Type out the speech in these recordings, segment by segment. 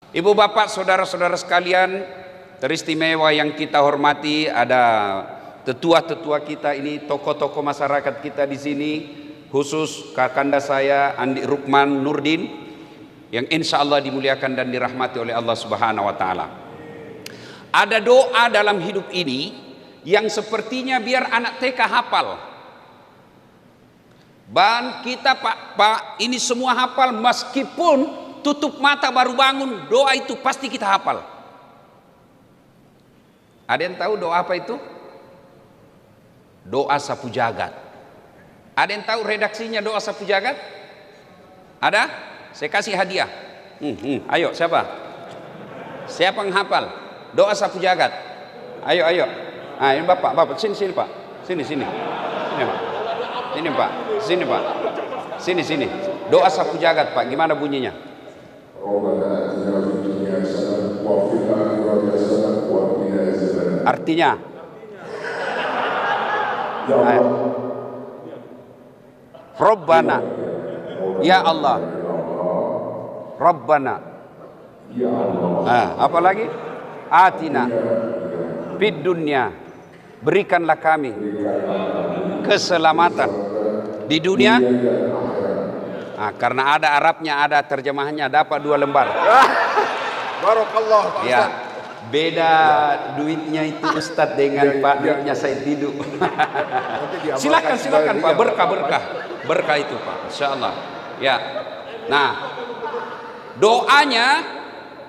Ibu bapak saudara-saudara sekalian teristimewa yang kita hormati, ada tetua-tetua kita ini, tokoh-tokoh masyarakat kita di sini, khusus kakanda saya Andi Rukman Nurdin yang insya Allah dimuliakan dan dirahmati oleh Allah Subhanahu wa Ta'ala. Ada doa dalam hidup ini yang sepertinya biar anak TK hafal. Dan kita pak ini semua hafal, meskipun tutup mata baru bangun, doa itu pasti kita hafal. Ada yang tahu doa apa itu? Doa sapu jagat. Ada yang tahu redaksinya doa sapu jagat? Ada? Saya kasih hadiah. Ayo siapa? Siapa yang hafal doa sapu jagat? Ayo. Ah, ini bapak, sini pak, sini pak, sini pak, sini. Doa sapu jagat pak, gimana bunyinya? Artinya? Rabbana, ya Allah, Rabbana, apa lagi? Atina fid dunya, berikanlah kami keselamatan di dunia. Karena ada Arabnya, ada terjemahannya, dapat 2 lembar. Barakallah Pak ya, beda duitnya itu Ustadz dengan partnernya Said Didu. Silakan Pak, berkah itu Pak, insyaallah. Ya. Nah, doanya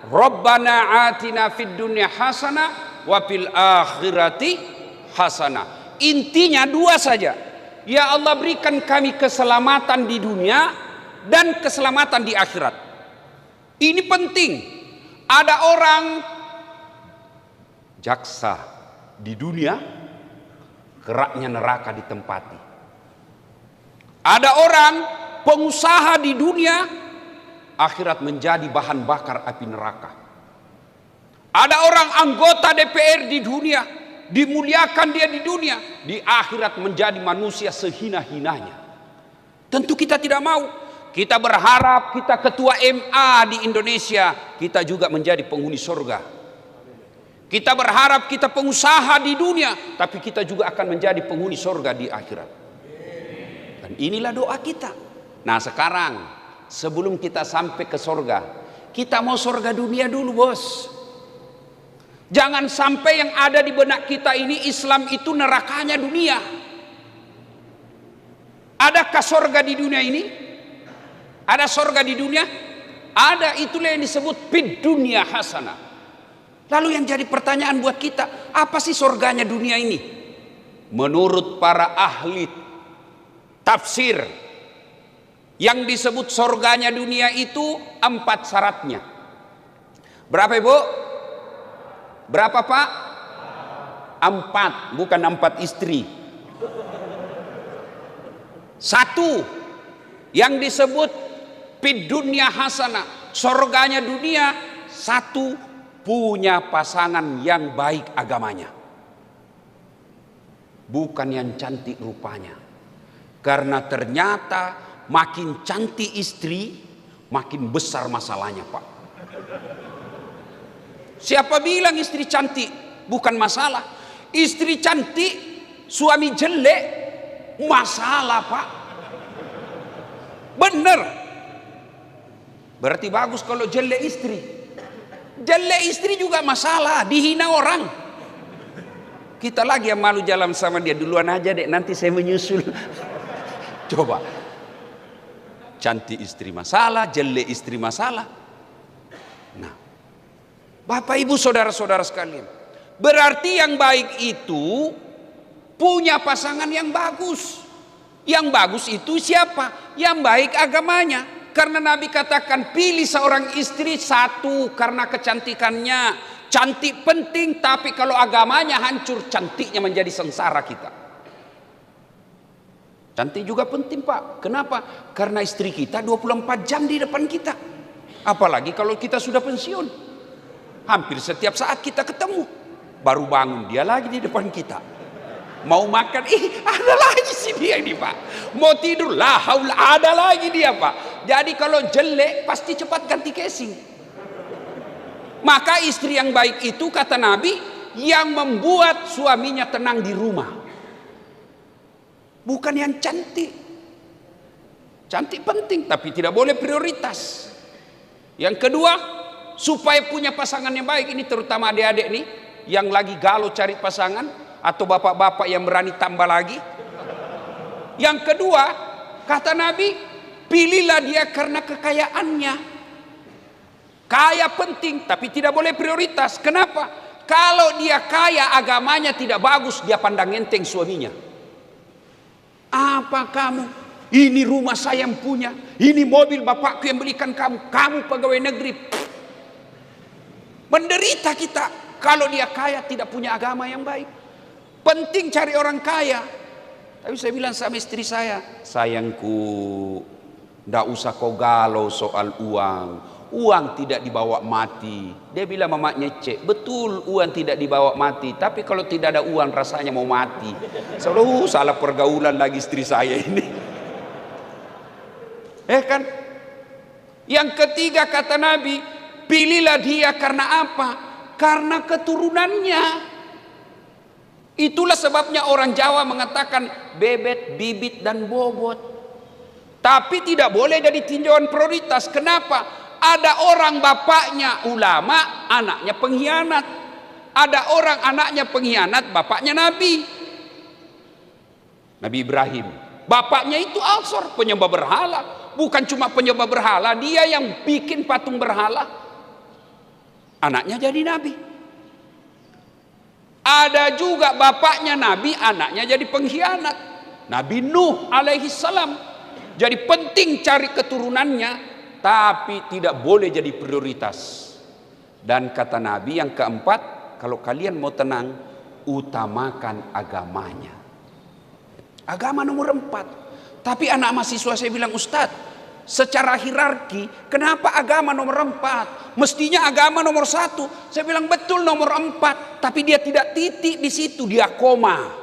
Rabbana atina fid dunya hasanah wa fil akhirati hasanah. Intinya 2 saja. Ya Allah, berikan kami keselamatan di dunia dan keselamatan di akhirat. Ini penting. Ada orang jaksa di dunia, keraknya neraka ditempati. Ada orang pengusaha di dunia, akhirat menjadi bahan bakar api neraka. Ada orang anggota DPR di dunia, dimuliakan dia di dunia, di akhirat menjadi manusia sehina-hinanya. Tentu kita tidak mau. Kita berharap kita ketua MA di Indonesia, kita juga menjadi penghuni surga. Kita berharap kita pengusaha di dunia, tapi kita juga akan menjadi penghuni surga di akhirat. Dan inilah doa kita. Nah sekarang, sebelum kita sampai ke surga, kita mau surga dunia dulu bos. Jangan sampai yang ada di benak kita ini Islam itu nerakanya dunia. Adakah surga di dunia ini? Ada surga di dunia? Ada, itulah yang disebut fid dunya hasanah. Lalu yang jadi pertanyaan buat kita, apa sih surganya dunia ini? Menurut para ahli tafsir, yang disebut surganya dunia itu 4 syaratnya. Berapa Ibu? Berapa Pak? 4, bukan 4 istri. 1, yang disebut fid dunya hasanah, surganya dunia, 1, punya pasangan yang baik agamanya, bukan yang cantik rupanya. Karena ternyata makin cantik istri, makin besar masalahnya Pak. Siapa bilang istri cantik bukan masalah? Istri cantik, suami jelek, masalah Pak. Bener. Berarti bagus kalau jelek istri. Jelek istri juga masalah, dihina orang. Kita lagi yang malu jalan sama dia, duluan aja dek, nanti saya menyusul. Coba. Cantik istri masalah, jelek istri masalah. Nah, Bapak Ibu saudara-saudara sekalian, berarti yang baik itu punya pasangan yang bagus. Yang bagus itu siapa? Yang baik agamanya. Karena Nabi katakan pilih seorang istri 1 karena kecantikannya. Cantik penting, tapi kalau agamanya hancur, cantiknya menjadi sengsara kita. Cantik juga penting Pak. Kenapa? Karena istri kita 24 jam di depan kita. Apalagi kalau kita sudah pensiun. Hampir setiap saat kita ketemu. Baru bangun dia lagi di depan kita. Mau makan, ada lagi sih dia ini Pak. Mau tidur, la haula, ada lagi dia Pak. Jadi kalau jelek pasti cepat ganti casing. Maka istri yang baik itu kata Nabi yang membuat suaminya tenang di rumah. Bukan yang cantik. Cantik penting tapi tidak boleh prioritas. Yang kedua, supaya punya pasangan yang baik, ini terutama adik-adik nih yang lagi galau cari pasangan atau bapak-bapak yang berani tambah lagi. Yang kedua, kata Nabi, pilihlah dia karena kekayaannya. Kaya penting tapi tidak boleh prioritas. Kenapa? Kalau dia kaya, agamanya tidak bagus, dia pandang enteng suaminya. Apa kamu? Ini rumah saya yang punya, ini mobil bapakku yang belikan kamu, kamu pegawai negeri. Menderita kita kalau dia kaya tidak punya agama yang baik. Penting cari orang kaya. Tapi saya bilang sama istri saya, sayangku, ndak usah kau galau soal uang. Uang tidak dibawa mati. Dia bilang mamanya cek, betul uang tidak dibawa mati, tapi kalau tidak ada uang rasanya mau mati. Selalu salah pergaulan lagi istri saya ini. Kan? Yang ketiga kata Nabi, pilihlah dia karena apa? Karena keturunannya. Itulah sebabnya orang Jawa mengatakan bebet, bibit dan bobot. Tapi tidak boleh jadi tinjauan prioritas. Kenapa? Ada orang bapaknya ulama, anaknya pengkhianat. Ada orang anaknya pengkhianat, bapaknya Nabi. Nabi Ibrahim. Bapaknya itu Alsor, penyembah berhala. Bukan cuma penyembah berhala, dia yang bikin patung berhala. Anaknya jadi Nabi. Ada juga bapaknya Nabi, anaknya jadi pengkhianat. Nabi Nuh alaihi salam. Jadi penting cari keturunannya, tapi tidak boleh jadi prioritas. Dan kata Nabi yang keempat, kalau kalian mau tenang, utamakan agamanya. Agama nomor 4. Tapi anak mahasiswa saya bilang, Ustadz, secara hierarki, kenapa agama nomor 4? Mestinya agama nomor 1. Saya bilang betul nomor 4, tapi dia tidak titik di situ, dia koma.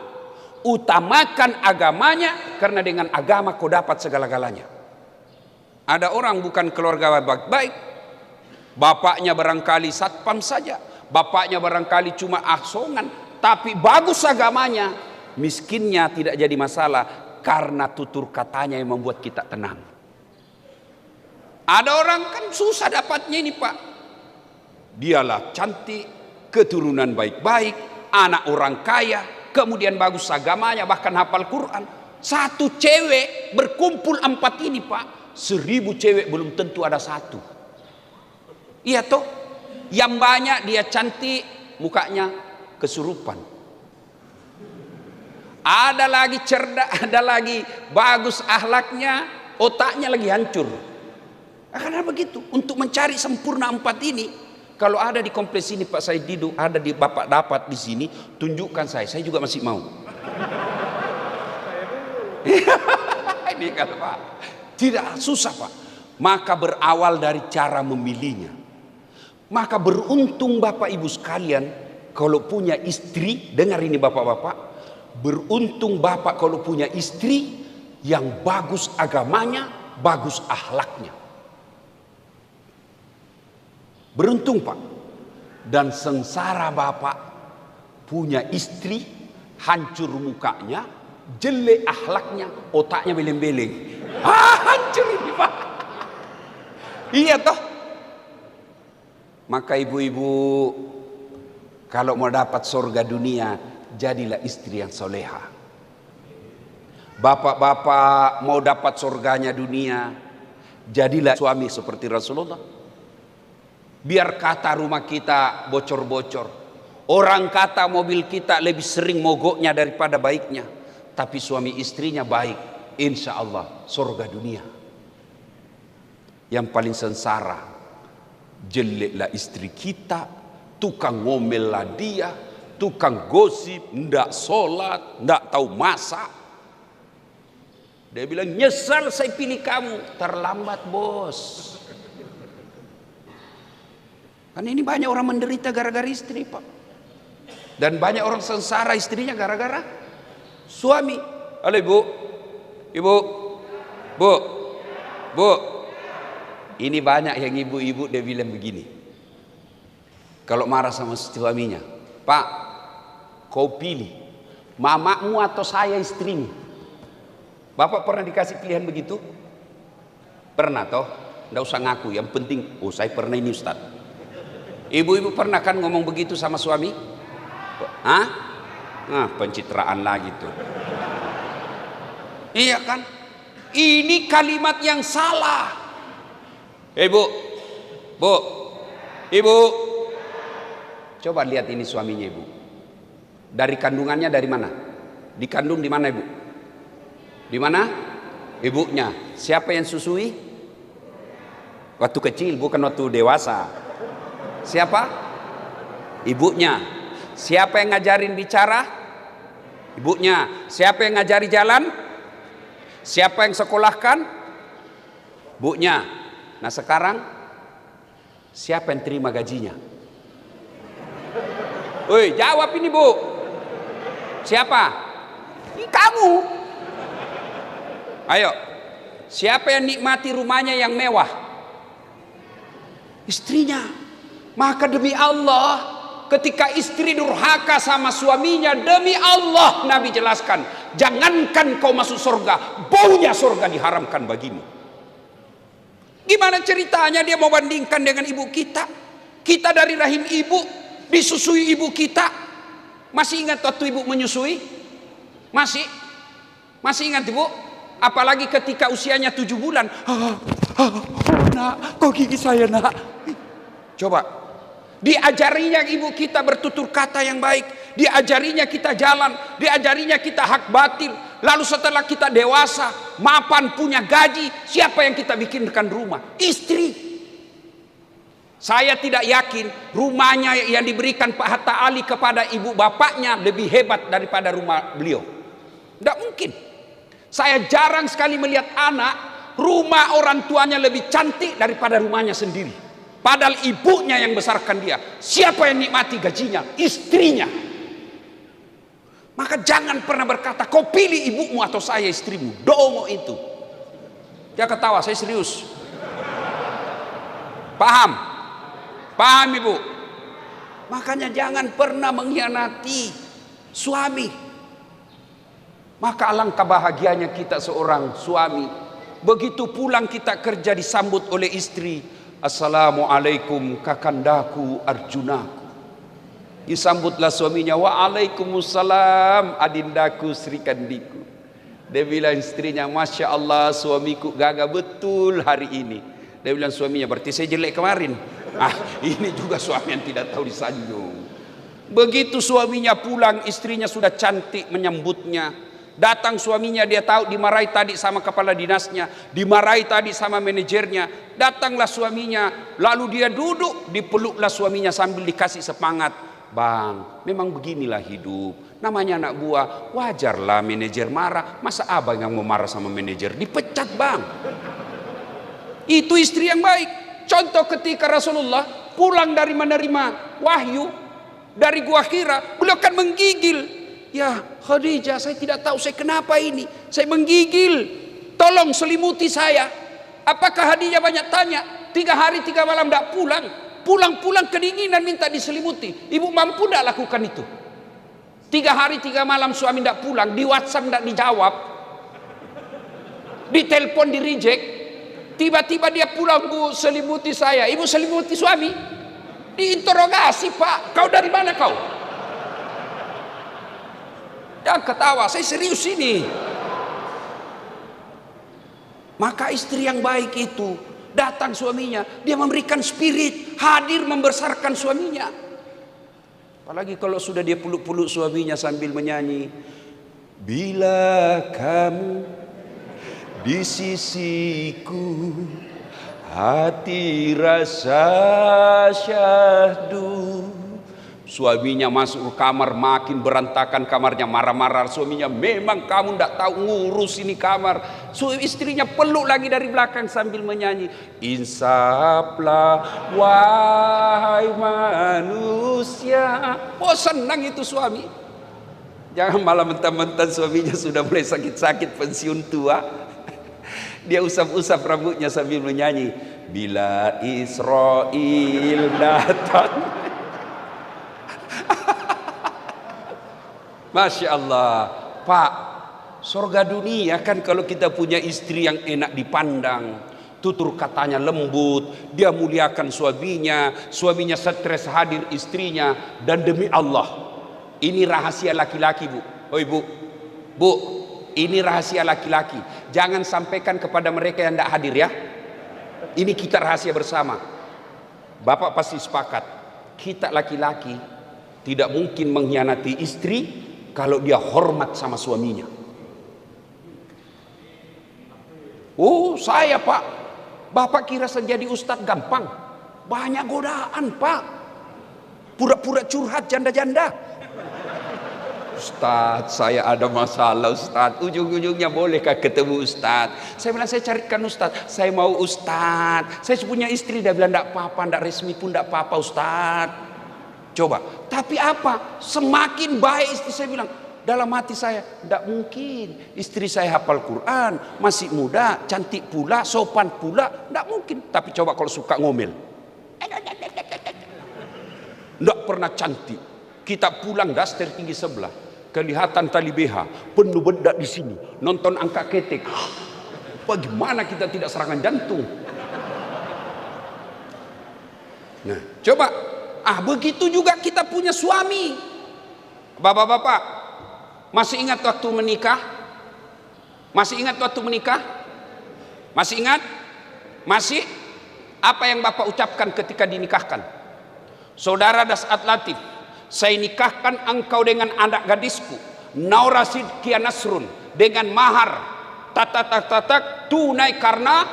Utamakan agamanya, karena dengan agama kau dapat segala-galanya. Ada orang bukan keluarga baik-baik, bapaknya barangkali satpam saja, bapaknya barangkali cuma asongan, tapi bagus agamanya, miskinnya tidak jadi masalah, karena tutur katanya yang membuat kita tenang. Ada orang kan susah dapatnya ini Pak, dialah cantik, keturunan baik-baik, anak orang kaya, kemudian bagus agamanya, bahkan hafal Quran. Satu cewek berkumpul 4 ini Pak, 1000 cewek belum tentu ada 1. Iya toh, yang banyak dia cantik, mukanya kesurupan. Ada lagi cerdas, ada lagi bagus akhlaknya, otaknya lagi hancur. Karena begitu, untuk mencari sempurna 4 ini, kalau ada di kompleks ini Pak Said Didu, ada di Bapak dapat di sini, tunjukkan saya juga masih mau. Ini kata Pak, tidak susah Pak. Maka berawal dari cara memilihnya. Maka beruntung Bapak Ibu sekalian, kalau punya istri, dengar ini Bapak-bapak, beruntung Bapak kalau punya istri yang bagus agamanya, bagus akhlaknya. Beruntung Pak. Dan sengsara Bapak punya istri hancur mukanya, jelek akhlaknya, otaknya beleng-beleng. Hancur ini Pak. Iya toh. Maka ibu-ibu, kalau mau dapat surga dunia, jadilah istri yang soleha. Bapak-bapak mau dapat surganya dunia, jadilah suami seperti Rasulullah. Biar kata rumah kita bocor-bocor, orang kata mobil kita lebih sering mogoknya daripada baiknya, tapi suami istrinya baik, insya Allah surga dunia. Yang paling sengsara, jeleklah istri kita, tukang ngomellah dia, tukang gosip, ndak sholat, ndak tahu masak. Dia bilang, nyesal saya pilih kamu. Terlambat bos. Karena ini banyak orang menderita gara-gara istri Pak. Dan banyak orang sengsara istrinya gara-gara suami. Halo ibu, ibu, bu, bu. Ini banyak yang ibu-ibu dia bilang begini. Kalau marah sama suaminya, Pak, kau pilih mamamu atau saya istrimu? Bapak pernah dikasih pilihan begitu? Pernah toh? Nggak usah ngaku, yang penting, oh saya pernah ini Ustaz. Ibu-ibu pernah kan ngomong begitu sama suami? Hah? Nah, pencitraan lagi tuh. Iya kan? Ini kalimat yang salah. Bu, Bu, Ibu, coba lihat ini suaminya Ibu. Dari kandungannya dari mana? Dikandung di mana Ibu? Di mana? Ibunya. Siapa yang susui? Waktu kecil, bukan waktu dewasa. Siapa? Ibunya. Siapa yang ngajarin bicara? Ibunya. Siapa yang ngajari jalan? Siapa yang sekolahkan? Ibunya. Nah sekarang siapa yang terima gajinya? Woi, jawab ini Bu. Siapa? Ini kamu. Ayo. Siapa yang nikmati rumahnya yang mewah? Istrinya. Maka demi Allah, ketika istri durhaka sama suaminya, demi Allah Nabi jelaskan, jangankan kau masuk surga, baunya surga diharamkan bagimu. Gimana ceritanya dia mau bandingkan dengan ibu kita? Kita dari rahim ibu, disusui ibu kita. Masih ingat waktu ibu menyusui? Masih? Masih ingat ibu? Apalagi ketika usianya 7 bulan. Nak, kok gigi saya nak? Coba. Diajarinya ibu kita bertutur kata yang baik, diajarinya kita jalan, diajarinya kita hak batil. Lalu setelah kita dewasa, mapan, punya gaji, siapa yang kita bikinkan rumah? Istri. Saya tidak yakin rumahnya yang diberikan Pak Hatta Ali kepada ibu bapaknya lebih hebat daripada rumah beliau. Tidak mungkin. Saya jarang sekali melihat anak rumah orang tuanya lebih cantik daripada rumahnya sendiri. Padahal ibunya yang besarkan dia. Siapa yang nikmati gajinya? Istrinya. Maka jangan pernah berkata, kau pilih ibumu atau saya istrimu. Dongo itu. Dia ketawa, saya serius. Paham? Paham ibu? Makanya jangan pernah mengkhianati suami. Maka alangkah bahagianya kita seorang suami. Begitu pulang kita kerja disambut oleh istri. Assalamualaikum kakandaku Arjunaku. Disambutlah suaminya, waalaikumsalam adindaku Sri Kandiku. Dia bilang istrinya, Masya Allah suamiku gagah betul hari ini. Dia bilang suaminya, berarti saya jelek kemarin. Ini juga suami yang tidak tahu disanjung. Begitu suaminya pulang, istrinya sudah cantik menyambutnya. Datang suaminya, dia tahu dimarahi tadi sama kepala dinasnya, dimarahi tadi sama manajernya. Datanglah suaminya, lalu dia duduk, dipeluklah suaminya sambil dikasih semangat. Bang, memang beginilah hidup. Namanya anak buah, wajarlah manajer marah. Masa abang yang mau marah sama manajer? Dipecat bang. Itu istri yang baik. Contoh ketika Rasulullah pulang dari menerima wahyu dari Gua Hira, beliau kan menggigil. Ya Khadijah, saya tidak tahu saya kenapa ini. Saya menggigil. Tolong selimuti saya. Apakah Khadijah banyak tanya? 3 hari 3 malam tidak pulang. Pulang-pulang kedinginan minta diselimuti. Ibu mampu tidak lakukan itu? 3 hari 3 malam suami tidak pulang. Di WhatsApp tidak dijawab. Di telepon di reject. Tiba-tiba dia pulang, Bu selimuti saya. Ibu selimuti suami. Diinterogasi, Pak. Kau dari mana kau? Jangan ketawa, saya serius ini. Maka istri yang baik itu datang suaminya, dia memberikan spirit, hadir membesarkan suaminya. Apalagi kalau sudah dia peluk-peluk suaminya sambil menyanyi, bila kamu di sisiku, hati rasa syahdu. Suaminya masuk ke kamar, makin berantakan kamarnya, marah-marah. Suaminya, memang kamu tidak tahu ngurus ini kamar. Istrinya peluk lagi dari belakang sambil menyanyi, insaflah wahai manusia. Oh senang itu suami. Jangan malah mentang-mentang suaminya sudah mulai sakit-sakit pensiun tua, dia usap-usap rambutnya sambil menyanyi, bila Israel datang. Masya Allah. Pak, surga dunia kan kalau kita punya istri yang enak dipandang, tutur katanya lembut, dia muliakan suaminya, suaminya stres hadir istrinya. Dan demi Allah, ini rahasia laki-laki, Bu. Oh ibu, Bu, ini rahasia laki-laki. Jangan sampaikan kepada mereka yang tidak hadir ya. Ini kita rahasia bersama. Bapak pasti sepakat, kita laki-laki tidak mungkin mengkhianati istri kalau dia hormat sama suaminya. Oh saya Pak, Bapak kira saya jadi ustadz gampang? Banyak godaan Pak. Pura-pura curhat janda-janda. Ustadz, saya ada masalah Ustadz. Ujung-ujungnya bolehkah ketemu Ustadz? Saya bilang saya carikan Ustadz. Saya mau Ustadz. Saya punya istri, dia bilang tidak apa-apa, tidak resmi pun tidak apa-apa Ustadz. Coba, tapi apa? Semakin baik istri saya bilang. Dalam hati saya, tidak mungkin. Istri saya hafal Quran, masih muda, cantik pula, sopan pula. Tidak mungkin. Tapi coba kalau suka ngomel. Tidak pernah cantik. Kita pulang daster tinggi sebelah. Kelihatan tali BH, penuh bedak di sini. Nonton angka ketek. Bagaimana kita tidak serangan jantung? Nah, coba. Begitu juga kita punya suami. Bapak-bapak, masih ingat waktu menikah? Masih ingat waktu menikah? Masih ingat? Masih? Apa yang Bapak ucapkan ketika dinikahkan? Saudara Dasat Latif, saya nikahkan engkau dengan anak gadisku Naura Sidkia Nasrun dengan mahar tatak tunai karena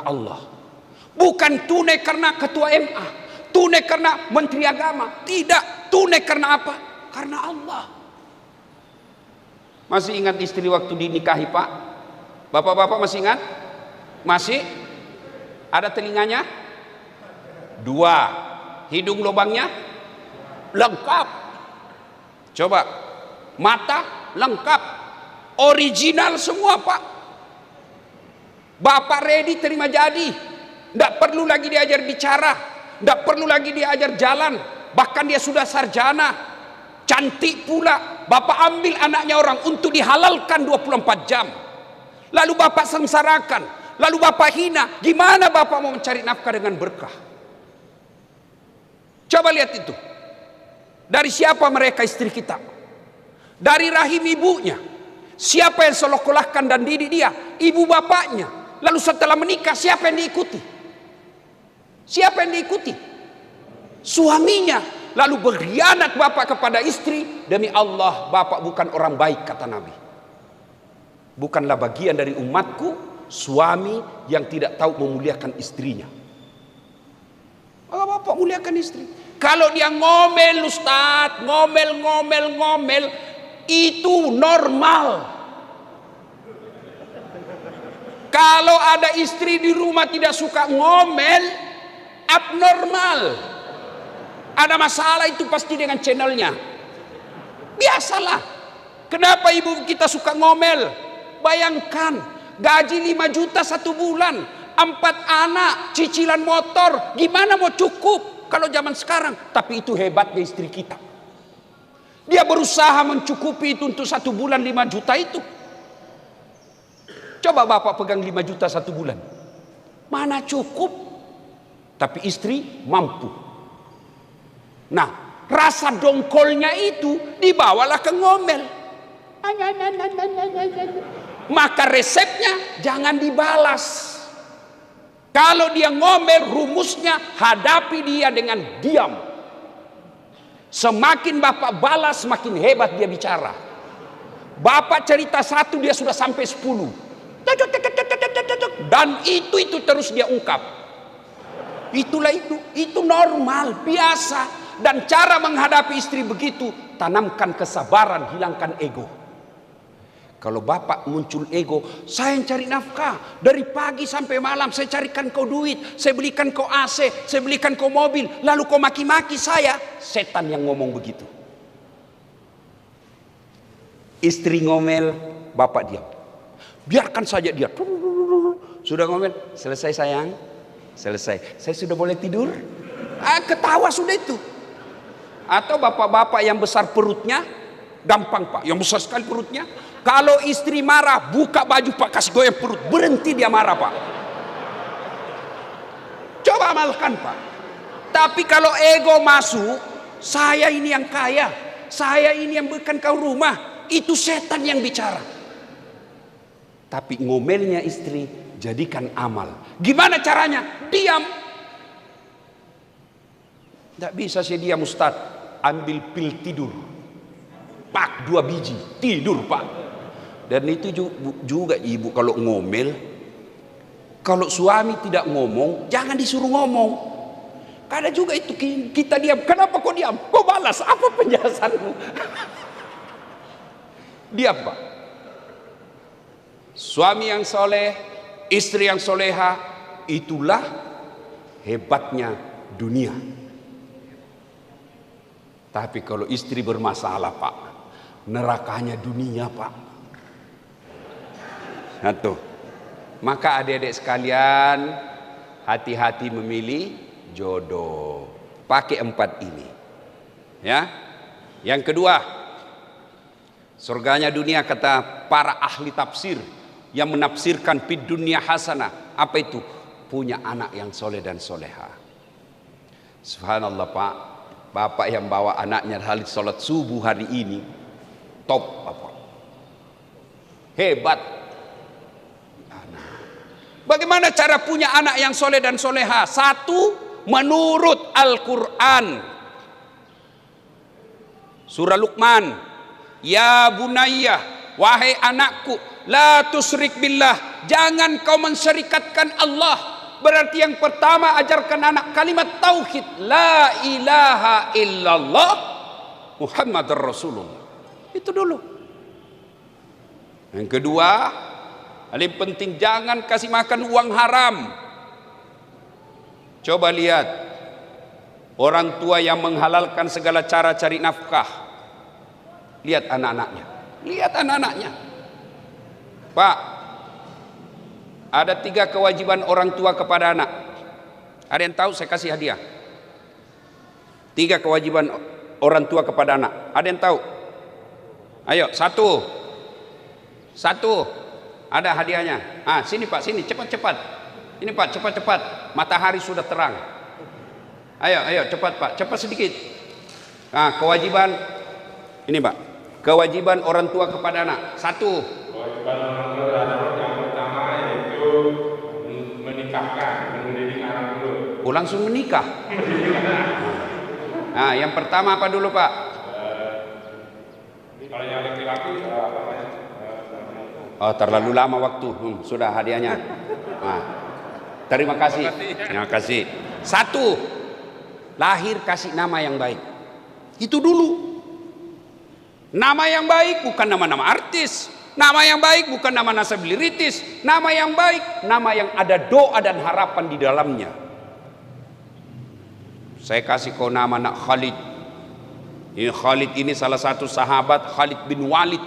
Allah, bukan tunai karena ketua MA, tunai karena menteri agama, tidak, tunai karena apa? Karena Allah. Masih ingat istri waktu dinikahi Pak? Bapak-bapak masih ingat? Masih? Ada telinganya? 2. Hidung lubangnya? Lengkap. Coba, mata lengkap, original semua Pak. Bapak ready terima jadi. Tidak perlu lagi diajar bicara, tidak perlu lagi diajar jalan. Bahkan dia sudah sarjana, cantik pula. Bapak ambil anaknya orang untuk dihalalkan 24 jam. Lalu Bapak sengsarakan, lalu Bapak hina. Gimana Bapak mau mencari nafkah dengan berkah? Coba lihat itu. Dari siapa mereka istri kita? Dari rahim ibunya. Siapa yang sekolahkan dan didik dia? Ibu bapaknya. Lalu setelah menikah siapa yang diikuti? Siapa yang diikuti? Suaminya. Lalu berkhianat bapak kepada istri. Demi Allah, bapak bukan orang baik, kata Nabi. Bukanlah bagian dari umatku suami yang tidak tahu memuliakan istrinya. Maka bapak muliakan istri. Kalau dia ngomel Ustaz, ngomel, itu normal. Kalau ada istri di rumah tidak suka ngomel, abnormal. Ada masalah itu pasti dengan channelnya. Biasalah. Kenapa ibu kita suka ngomel? Bayangkan, gaji 5 juta 1 bulan, 4 anak, cicilan motor, gimana mau cukup? Kalau zaman sekarang, tapi itu hebatnya istri kita. Dia berusaha mencukupi itu untuk 1 bulan 5 juta itu. Coba bapak pegang 5 juta 1 bulan. Mana cukup? Tapi istri mampu. Nah, rasa dongkolnya itu dibawalah ke ngomel. Maka resepnya jangan dibalas. Kalau dia ngomel, rumusnya hadapi dia dengan diam. Semakin bapak balas, semakin hebat dia bicara. Bapak cerita 1, dia sudah sampai 10. Dan itu terus dia ungkap. Itulah itu normal, biasa. Dan cara menghadapi istri begitu, tanamkan kesabaran, hilangkan ego. Kalau bapak muncul ego, saya yang cari nafkah. Dari pagi sampai malam saya carikan kau duit. Saya belikan kau AC, saya belikan kau mobil. Lalu kau maki-maki saya. Setan yang ngomong begitu. Istri ngomel, bapak diam. Biarkan saja dia. Sudah ngomel, selesai sayang. Selesai. Saya sudah boleh tidur? Ketawa sudah itu. Atau bapak-bapak yang besar perutnya, Gampang Pak, yang besar sekali perutnya. Kalau istri marah, buka baju Pak, kasih goyang perut, berhenti dia marah Pak. Coba amalkan Pak. Tapi kalau ego masuk, saya ini yang kaya, saya ini yang berikan kau rumah, itu setan yang bicara. Tapi ngomelnya istri, jadikan amal. Gimana caranya? Diam. Tidak bisa saya diam Ustaz. Ambil pil tidur. Pak, 2 biji. Tidur Pak. Dan itu juga ibu kalau ngomel. Kalau suami tidak ngomong, jangan disuruh ngomong. Karena juga itu kita diam. Kenapa kau diam? Kau balas. Apa penjelasanmu? Diam Pak. Suami yang soleh, istri yang soleha, itulah hebatnya dunia. Tapi kalau istri bermasalah Pak, nerakanya dunia Pak. Satu. Maka adik-adik sekalian, hati-hati memilih jodoh. Pakai 4 ini. Ya. Yang kedua, surganya dunia kata para ahli tafsir yang menafsirkan fid dunya hasanah. Apa itu? Punya anak yang soleh dan soleha. Subhanallah Pak. Bapak yang bawa anaknya hari sholat subuh hari ini, top Bapak. Hebat. Bagaimana cara punya anak yang soleh dan soleha? 1, menurut Al-Quran. Surah Luqman. Ya bunayya, wahai anakku, la tusyrik billah, jangan kau mensyirikatkan Allah. Berarti yang pertama ajarkan anak kalimat tauhid, la ilaha illallah Muhammadur Rasulullah. Itu dulu. Yang kedua, paling penting jangan kasih makan uang haram. Coba lihat orang tua yang menghalalkan segala cara cari nafkah. Lihat anak-anaknya. Lihat anak-anaknya. Pak, ada 3 kewajiban orang tua kepada anak. Ada yang tahu? Saya kasih hadiah. 3 kewajiban orang tua kepada anak. Ada yang tahu? Ayo, 1. Ada hadiahnya. Sini Pak, sini cepat-cepat. Ini Pak, cepat-cepat. Matahari sudah terang. Ayo, cepat Pak, cepat sedikit. Kewajiban ini Pak. Kewajiban orang tua kepada anak. 1. Kewajiban orang tua terhadap yang pertama yaitu menikahkan, mendidik anak dulu. Langsung menikah. Yang pertama apa dulu Pak? Kalau yang laki-laki terlalu lama waktu. Sudah hadiahnya. Terima kasih. Terima kasih. 1, lahir kasih nama yang baik. Itu dulu. Nama yang baik bukan nama-nama artis. Nama yang baik bukan nama nasabiliritis. Nama yang baik, nama yang ada doa dan harapan di dalamnya. Saya kasih kau nama nak Khalid. Khalid ini salah satu sahabat, Khalid bin Walid,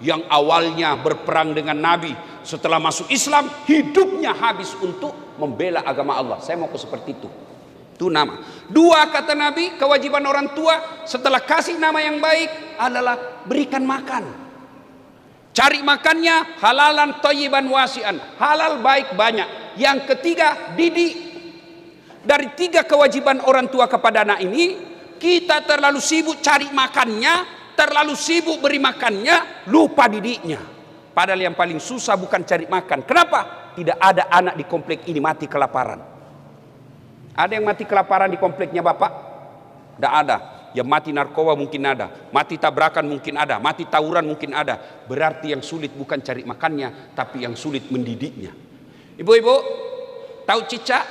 yang awalnya berperang dengan Nabi. Setelah masuk Islam, hidupnya habis untuk membela agama Allah. Saya mau seperti itu. Itu nama. 2, kata Nabi, kewajiban orang tua setelah kasih nama yang baik adalah berikan makan. Cari makannya halalan thayyiban wasi'an. Halal baik banyak. Yang ketiga, didik. Dari 3 kewajiban orang tua kepada anak ini, kita terlalu sibuk cari makannya, terlalu sibuk beri makannya, lupa didiknya. Padahal yang paling susah bukan cari makan. Kenapa? Tidak ada anak di komplek ini mati kelaparan. Ada yang mati kelaparan di kompleknya Bapak? Tidak ada. Yang mati narkoba mungkin ada, mati tabrakan mungkin ada, mati tawuran mungkin ada. Berarti yang sulit bukan cari makannya, tapi yang sulit mendidiknya. Ibu-ibu, tahu cicak?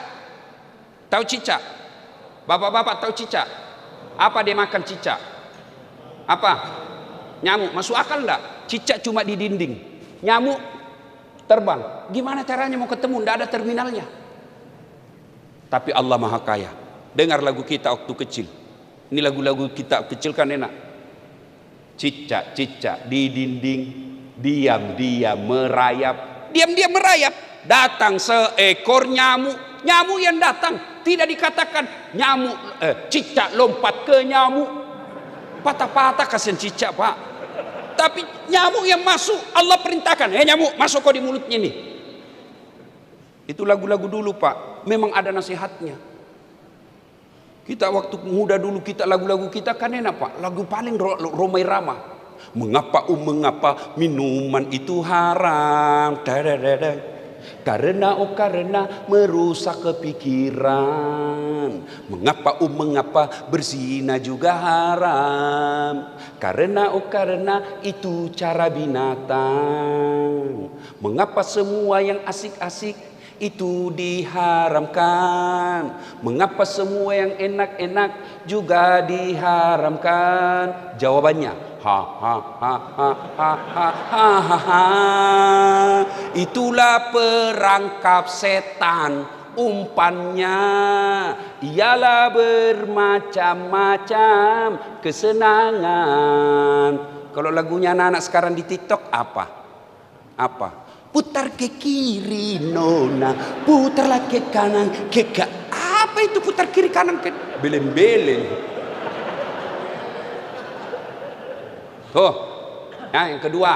Tahu cicak? Bapak-bapak tahu cicak? Apa dia makan cicak? Apa? Nyamuk. Masuk akal enggak? Cicak cuma di dinding, nyamuk terbang. Gimana caranya mau ketemu? Tidak ada terminalnya. Tapi Allah Maha Kaya. Dengar lagu kita waktu kecil. Ini lagu-lagu kita kecil kan enak. Cicak-cicak di dinding, diam-diam merayap. Diam-diam merayap. Datang seekor nyamuk. Nyamuk yang datang. Tidak dikatakan nyamuk, cicak lompat ke nyamuk. Patah-patah kasihan cicak Pak. Tapi nyamuk yang masuk, Allah perintahkan, nyamuk masuk kau di mulutnya nih. Itu lagu-lagu dulu Pak, memang ada nasihatnya. Kita waktu muda dulu, kita lagu-lagu kita kan enak Pak, lagu paling Romai Rama. Mengapa minuman itu haram? Karena merusak kepikiran. Mengapa berzina juga haram? Karena itu cara binatang. Mengapa semua yang asik-asik itu diharamkan? Mengapa semua yang enak-enak juga diharamkan? Jawabannya itulah perangkap setan. Umpannya ialah bermacam-macam kesenangan. Kalau lagunya anak-anak sekarang di TikTok apa? Putar ke kiri nona, putarlah ke kanan, apa itu putar kiri kanan? Beleng-beleng. Yang kedua,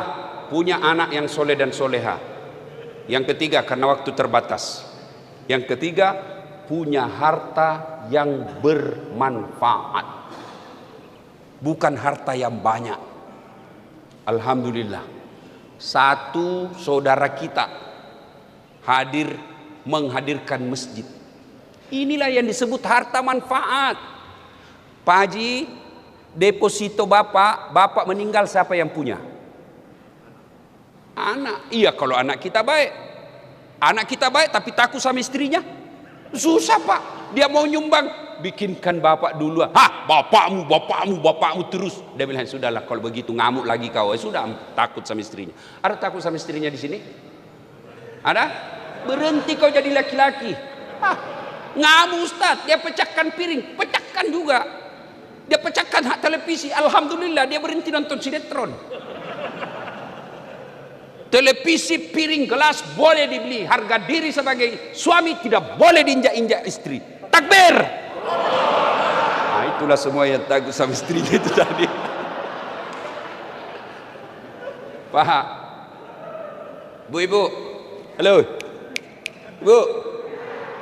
punya anak yang soleh dan soleha. Yang ketiga, karena waktu terbatas. Yang ketiga, punya harta yang bermanfaat, bukan harta yang banyak. Alhamdulillah, satu saudara kita menghadirkan masjid. Inilah yang disebut harta manfaat. Pak Haji, deposito bapak meninggal, siapa yang punya? Anak. Iya, kalau anak kita baik. Anak kita baik tapi takut sama istrinya, susah Pak. Dia mau nyumbang, bikinkan bapak dulu. Bapakmu terus. Dia bilang, sudahlah kalau begitu ngamuk lagi kau. Sudah, takut sama istrinya. Ada takut sama istrinya di sini? Ada? Berhenti kau jadi laki-laki. Ngamuk Ustaz, dia pecahkan piring, pecahkan juga. Dia pecahkan hak televisi, alhamdulillah dia berhenti nonton sinetron. Televisi, piring, gelas boleh dibeli. Harga diri sebagai suami tidak boleh diinjak-injak istri. Takbir. Nah, itulah semua yang takut sama istrinya itu tadi. Pak, Bu-ibu, halo, Bu,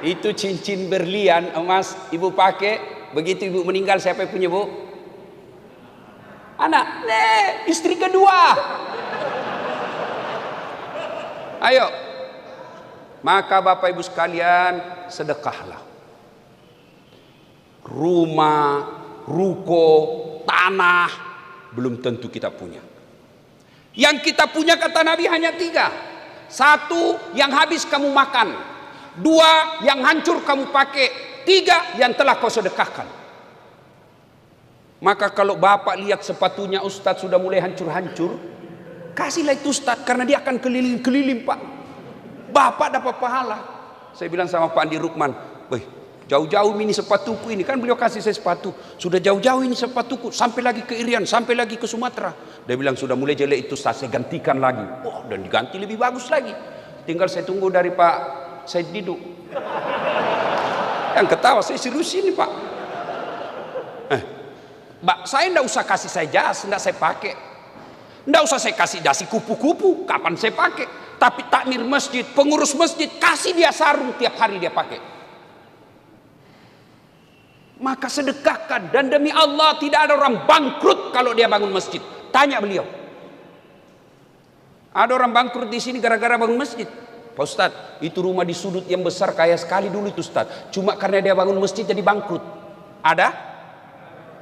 itu cincin berlian emas ibu pakai, begitu ibu meninggal siapa yang punya Bu? Anak, istri kedua. Ayo, maka Bapak Ibu sekalian, sedekahlah. Rumah, ruko, tanah belum tentu kita punya. Yang kita punya kata Nabi hanya 3. 1, yang habis kamu makan. 2, yang hancur kamu pakai. 3, yang telah kau sedekahkan. Maka kalau Bapak lihat sepatunya Ustadz sudah mulai hancur-hancur, kasihlah itu Ustaz, karena dia akan keliling-keliling Pak. Bapak dapat pahala. Saya bilang sama Pak Andi Rukman, jauh-jauh ini sepatuku ini. Kan beliau kasih saya sepatu. Sudah jauh-jauh ini sepatuku. Sampai lagi ke Irian, sampai lagi ke Sumatera. Dia bilang sudah mulai jelek itu Ustaz, saya gantikan lagi. Dan diganti lebih bagus lagi. Tinggal saya tunggu dari Pak Said Didu. Yang ketawa, saya serius ini Pak. Saya enggak usah kasih saya jas, enggak saya pakai. Nggak usah saya kasih dasi kupu-kupu, kapan saya pakai. Tapi takmir masjid, pengurus masjid, kasih dia sarung tiap hari dia pakai. Maka sedekahkan, dan demi Allah tidak ada orang bangkrut kalau dia bangun masjid. Tanya beliau. Ada orang bangkrut di sini gara-gara bangun masjid. Pak Ustadz, itu rumah di sudut yang besar kaya sekali dulu itu Ustadz. Cuma karena dia bangun masjid jadi bangkrut. Ada?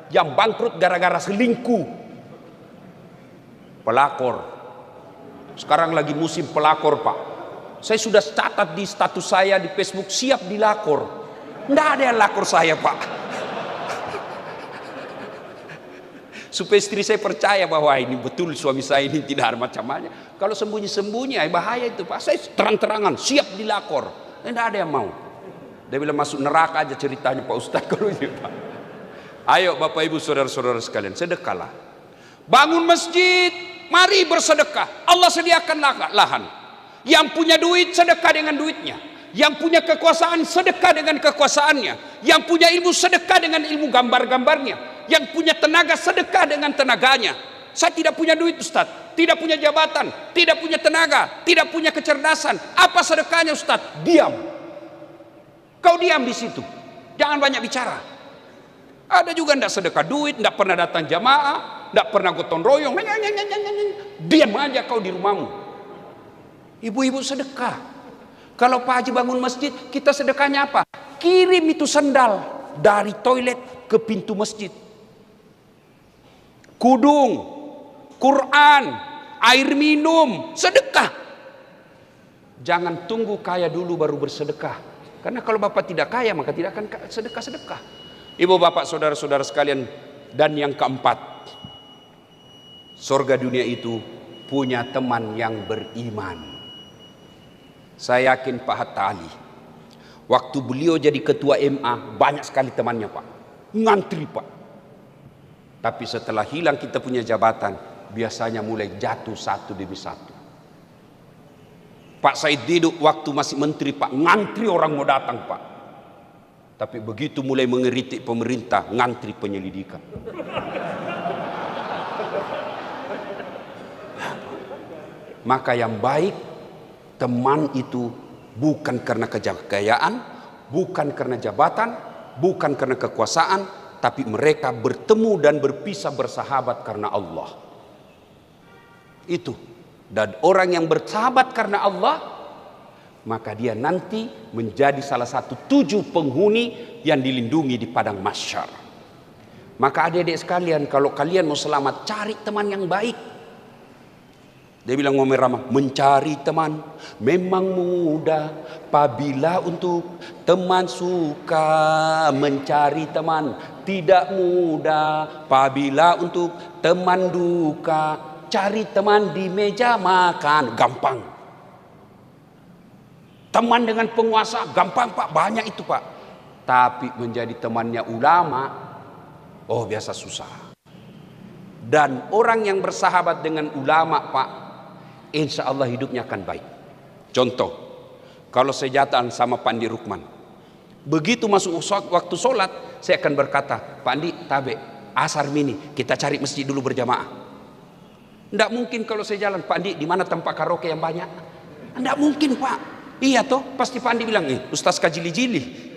Yang bangkrut gara-gara selingkuh. Pelakor. Sekarang lagi musim pelakor Pak. Saya sudah catat di status saya di Facebook, siap dilakor. Nggak ada yang lakor saya Pak. Supaya istri saya percaya bahwa ini betul suami saya ini tidak ada macam-macam. Kalau sembunyi-sembunyi bahaya itu Pak. Saya terang-terangan siap dilakor. Nggak ada yang mau. Dia bilang masuk neraka aja ceritanya Pak Ustadz kalau ini Pak. Ayo Bapak Ibu saudara-saudara sekalian, sedekahlah. Bangun masjid, mari bersedekah. Allah sediakan lahan. Yang punya duit sedekah dengan duitnya. Yang punya kekuasaan sedekah dengan kekuasaannya. Yang punya ilmu sedekah dengan ilmu gambar-gambarnya. Yang punya tenaga sedekah dengan tenaganya. Saya tidak punya duit Ustaz, tidak punya jabatan, tidak punya tenaga, tidak punya kecerdasan. Apa sedekahnya Ustaz? Diam. Kau diam di situ. Jangan banyak bicara. Ada juga tidak sedekah duit, tidak pernah datang jamaah, tidak pernah gotong royong. Diam aja kau di rumahmu. Ibu-ibu sedekah. Kalau Pak Haji bangun masjid, kita sedekahnya apa? Kirim itu sendal dari toilet ke pintu masjid. Kudung, Quran, air minum, sedekah. Jangan tunggu kaya dulu baru bersedekah. Karena kalau Bapak tidak kaya maka tidak akan sedekah-sedekah. Ibu bapak saudara-saudara sekalian, dan yang keempat, surga dunia itu punya teman yang beriman. Saya yakin Pak Hatta Ali, waktu beliau jadi ketua MA banyak sekali temannya Pak, ngantri Pak. Tapi setelah hilang kita punya jabatan, biasanya mulai jatuh satu demi satu. Pak Said Didu waktu masih menteri Pak, ngantri orang mau datang Pak. Tapi begitu mulai mengeritik pemerintah, ngantri penyelidikan. Maka yang baik, teman itu bukan karena kekayaan, bukan karena jabatan, bukan karena kekuasaan, tapi mereka bertemu dan berpisah bersahabat karena Allah. Itu. Dan orang yang bersahabat karena Allah, maka dia nanti menjadi salah satu 7 penghuni yang dilindungi di padang mahsyar. Maka adik-adik sekalian, kalau kalian mau selamat, cari teman yang baik. Dia bilang Muhammad Ramah, mencari teman memang mudah apabila untuk teman suka. Mencari teman tidak mudah apabila untuk teman duka. Cari teman di meja makan, gampang. Teman dengan penguasa, gampang Pak, banyak itu Pak. Tapi menjadi temannya ulama, oh biasa susah. Dan orang yang bersahabat dengan ulama Pak, insya Allah hidupnya akan baik. Contoh, kalau saya jalan sama Pak Andi Rukman, begitu masuk waktu sholat, saya akan berkata, Pak Andi, tabe, asar mini, kita cari masjid dulu berjamaah. Tidak mungkin kalau saya jalan, Pak Andi, di mana tempat karaoke yang banyak? Tidak mungkin Pak. Iya toh, pasti Pak Andi bilang, Ustaz kajili-jili.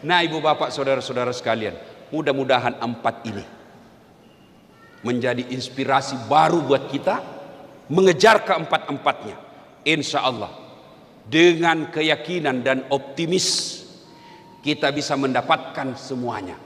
Nah ibu bapak saudara-saudara sekalian, mudah-mudahan 4 ini menjadi inspirasi baru buat kita mengejar keempat-empatnya. Insya Allah dengan keyakinan dan optimis kita bisa mendapatkan semuanya.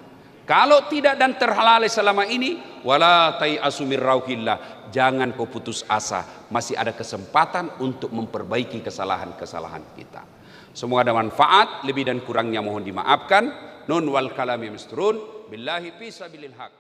Kalau tidak dan terhalalai selama ini, wala tai'asu mir rauhillah, jangan kau putus asa, masih ada kesempatan untuk memperbaiki kesalahan-kesalahan kita. Semoga ada manfaat, lebih dan kurangnya mohon dimaafkan. Nun wal kalami misturun billahi fi sabilil haq.